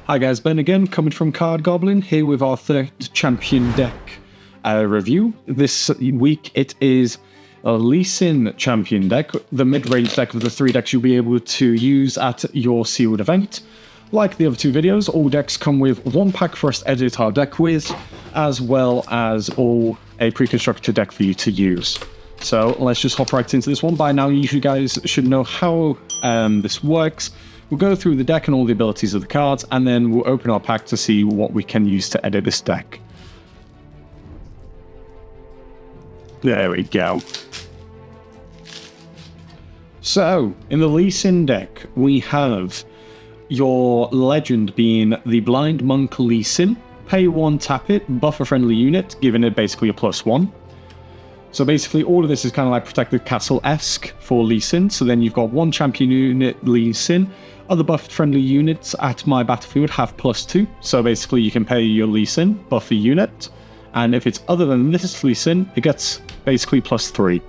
Hi guys, Ben again, coming from Card Goblin, here with our third champion deck review. This week it is a Lee Sin champion deck, the mid-range deck of the three decks you'll be able to use at your sealed event. Like the other two videos, all decks come with one pack for us to edit our deck with, as well as a pre-constructed deck for you to use. So let's just hop right into this one. By now you guys should know how this works. We'll go through the deck and all the abilities of the cards, and then we'll open our pack to see what we can use to edit this deck. There we go. So, in the Lee Sin deck, we have your Legend being the Blind Monk Lee Sin. Pay 1, tap it, buff a friendly unit, giving it basically a +1. So basically all of this is kind of like Protected Castle-esque for Lee Sin. So then you've got one champion unit, Lee Sin. Other buffed friendly units at my battlefield have +2. So basically you can pay your Lee Sin, buff the unit. And if it's other than this Lee Sin, it gets basically +3.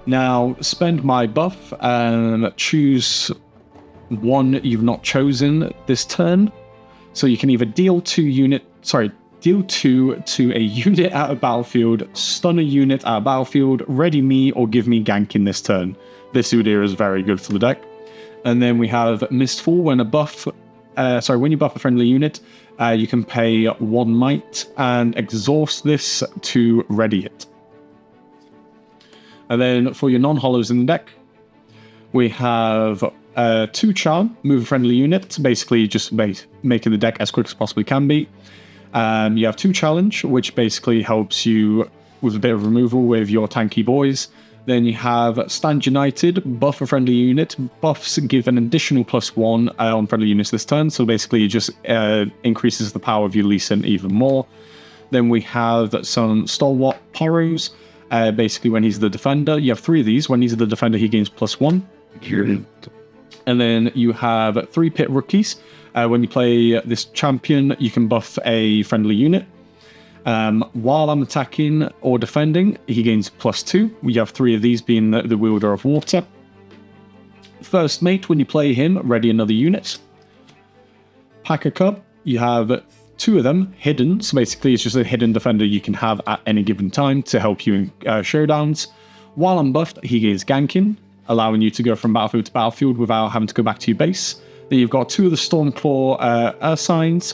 Now, spend my buff and choose one you've not chosen this turn. So you can either deal 2 to a unit out of battlefield, stun a unit out of battlefield, ready me, or give me gank in this turn. This idea is very good for the deck. And then we have Mistfall. When you buff a friendly unit, you can pay 1 might and exhaust this to ready it. And then for your non-hollows in the deck, we have 2 charm, move a friendly unit, basically just making the deck as quick as possibly can be. You have 2 challenge, which basically helps you with a bit of removal with your tanky boys. Then you have Stand United, buff a friendly unit. Buffs give an additional +1 on friendly units this turn, so basically it just increases the power of your Lee Sin even more. Then we have some Stalwart Porros. Basically when he's the defender, you have 3 of these. When he's the defender, he gains +1. And then you have 3 Pit Rookies. When you play this champion, you can buff a friendly unit. While I'm attacking or defending, he gains +2. We have 3 of these being the wielder of water. First mate, when you play him, ready another unit. Packer Cub, you have 2 of them hidden, so basically it's just a hidden defender you can have at any given time to help you in showdowns. While I'm buffed, he gains ganking, allowing you to go from battlefield to battlefield without having to go back to your base. Then you've got 2 of the Stormclaw Ursines.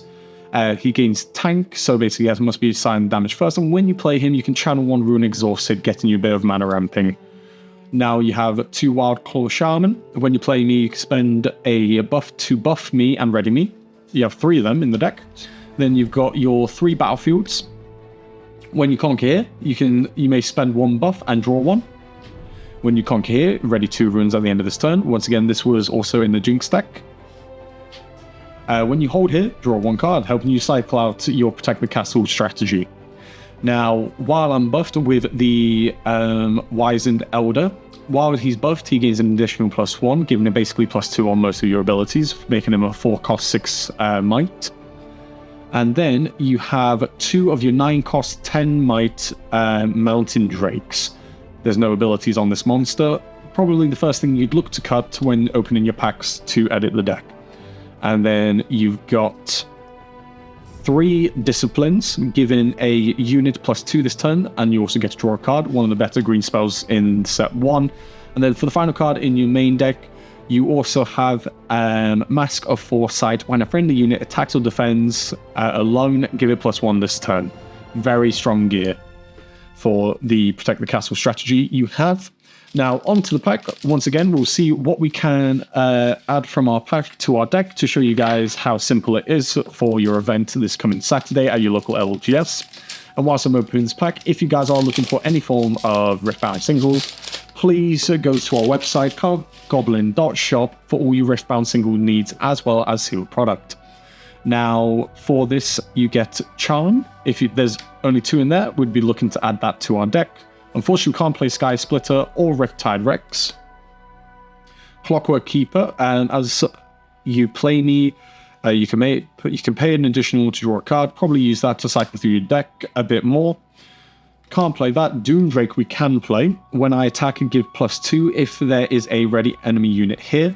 He gains tank, so basically he must be assigned damage first. And when you play him, you can channel 1 Rune Exhausted, getting you a bit of mana ramping. Now you have 2 Wild Claw Shaman. When you play me, you can spend a buff to buff me and ready me. You have 3 of them in the deck. Then you've got your 3 battlefields. When you conquer here, you may spend 1 buff and draw 1. When you conquer here, ready 2 runes at the end of this turn. Once again, this was also in the Jinx deck. When you hold here, draw 1 card, helping you cycle out your Protect the Castle strategy. Now, while I'm buffed with the Wizened Elder, while he's buffed, he gains an additional +1, giving him basically +2 on most of your abilities, making him a 4-cost 6 might. And then you have 2 of your 9-cost 10 might Mountain Drakes. There's no abilities on this monster. Probably the first thing you'd look to cut when opening your packs to edit the deck. And then you've got 3 disciplines, giving a unit +2 this turn, and you also get to draw a card, one of the better green spells in set 1. And then for the final card in your main deck, you also have Mask of Foresight. When a friendly unit attacks or defends alone, give it +1 this turn. Very strong gear for the Protect the Castle strategy you have. Now, onto the pack. Once again, we'll see what we can add from our pack to our deck to show you guys how simple it is for your event this coming Saturday at your local LGS. And whilst I'm opening this pack, if you guys are looking for any form of Riftbound singles, please go to our website, cardgoblin.shop, for all your Riftbound single needs, as well as sealed product. Now, for this, you get Charm. If there's only 2 in there, we'd be looking to add that to our deck. Unfortunately, we can't play Sky Splitter or Riptide Rex. Clockwork Keeper, and as you play me, you can pay an additional to draw a card, probably use that to cycle through your deck a bit more. Can't play that. Doomdrake we can play. When I attack and give +2 if there is a ready enemy unit here.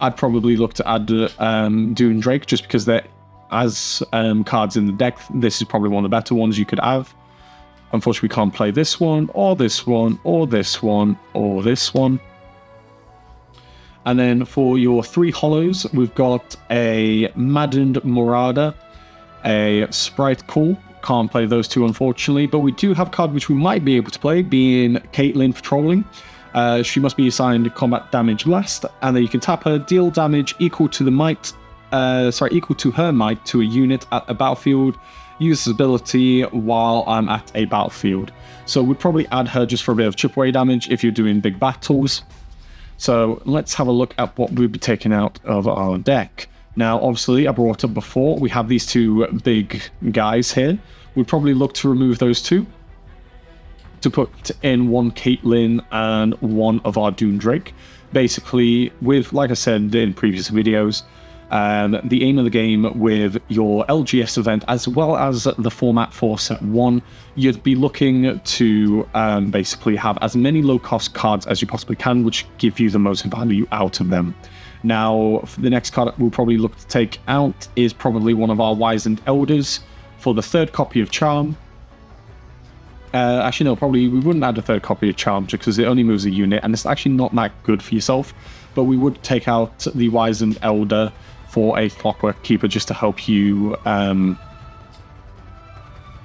I'd probably look to add Doomdrake just because there as cards in the deck, this is probably one of the better ones you could have. Unfortunately, we can't play this one, or this one, or this one, or this one. And then for your 3 hollows, we've got a Maddened Marauder, a Sprite Call. Can't play those 2, unfortunately, but we do have a card which we might be able to play, being Caitlyn Patrolling. She must be assigned combat damage last, and then you can tap her, deal damage equal to her might to a unit at a battlefield. Use this ability while I'm at a battlefield. So we'd probably add her just for a bit of chip away damage if you're doing big battles. So let's have a look at what we'd be taking out of our deck. Now, obviously, I brought up before, we have these 2 big guys here. We'd probably look to remove those 2 to put in 1 Caitlyn and 1 of our Doomdrake. Basically, with, like I said in previous videos, the aim of the game with your LGS event, as well as the format for set 1, you'd be looking to basically have as many low-cost cards as you possibly can, which give you the most value out of them. Now, the next card we'll probably look to take out is probably one of our Wizened Elders for the 3rd copy of Charm. Actually, no, probably we wouldn't add a 3rd copy of Charm because it only moves a unit, and it's actually not that good for yourself. But we would take out the Wizened Elder for a Clockwork Keeper just to help you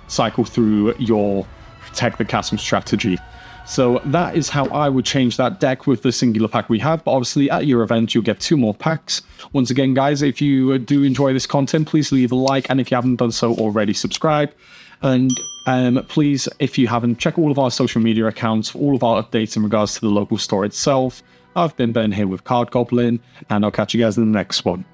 cycle through your Protect the Castle strategy. So that is how I would change that deck with the singular pack we have, but obviously at your event you'll get 2 more packs. Once again, guys, if you do enjoy this content, please leave a like, and if you haven't done so already, subscribe. And please, if you haven't, check all of our social media accounts for all of our updates in regards to the local store itself. I've been Ben here with Card Goblin, and I'll catch you guys in the next one.